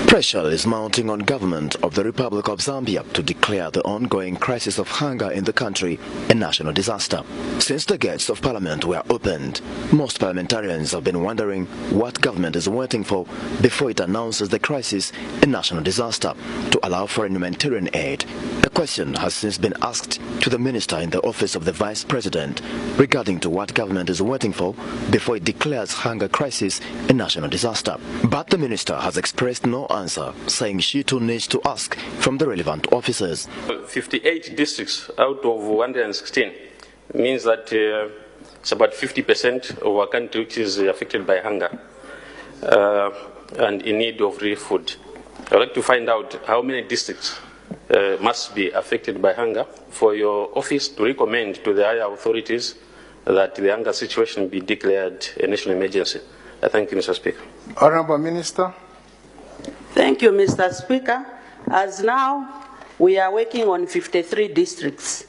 Pressure is mounting on government of the Republic of Zambia to declare the ongoing crisis of hunger in the country a national disaster. Since the gates of parliament were opened, most parliamentarians have been wondering what government is waiting for before it announces the crisis a national disaster to allow for humanitarian aid. A question has since been asked to the minister in the office of the vice president regarding to what government is waiting for before it declares hunger crisis a national disaster. But the minister has expressed no answer, saying she too needs to ask from the relevant officers. 58 districts out of 116 means that it's about 50% of our country which is affected by hunger and in need of real food. I'd like to find out how many districts must be affected by hunger for your office to recommend to the higher authorities that the hunger situation be declared a national emergency. I thank you, Mr. Speaker. Honourable Minister. Thank you, Mr. Speaker. As now, we are working on 53 districts.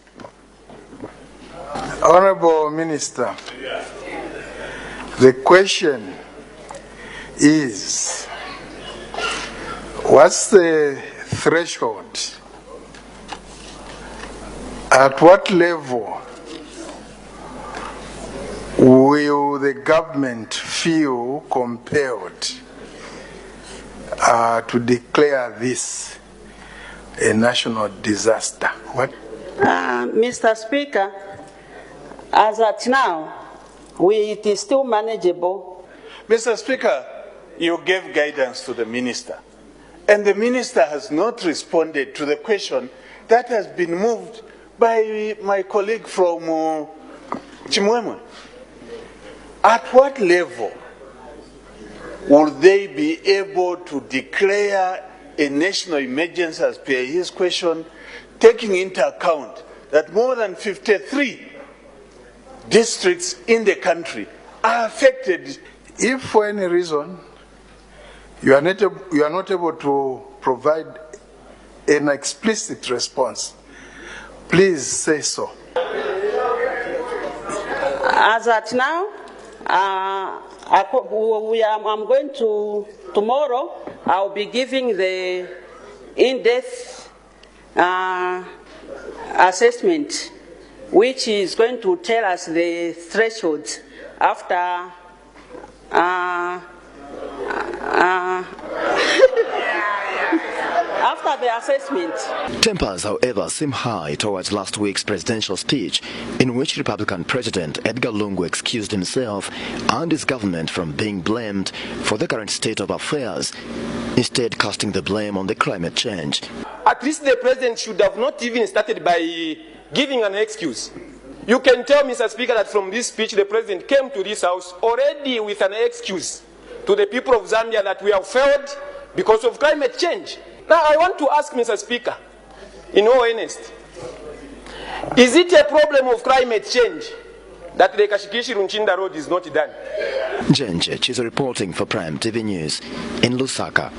Honourable Minister, the question is, what's the threshold? At what level will the government feel compelled to declare this a national disaster? What? Mr. Speaker, as at now, it is still manageable. Mr. Speaker, you gave guidance to the minister, and the minister has not responded to the question that has been moved by my colleague from Chimwemwe. At what level will they be able to declare a national emergency as per his question, taking into account that more than 53 districts in the country are affected? If for any reason you are not able to provide an explicit response, please say so. As at now, I'm going to, tomorrow, I'll be giving the in-depth assessment, which is going to tell us the thresholds after after the assessment. Tempers, however, seem high towards last week's presidential speech, in which Republican President Edgar Lungu excused himself and his government from being blamed for the current state of affairs, instead casting the blame on the climate change. At least the president should have not even started by giving an excuse. You can tell, Mr. Speaker, that from this speech the president came to this house already with an excuse to the people of Zambia that we have failed because of climate change. Now I want to ask, Mr. Speaker, in all earnest, is it a problem of climate change that the Kashikishi-Runchinda Road is not done? Jenche is reporting for Prime TV News in Lusaka.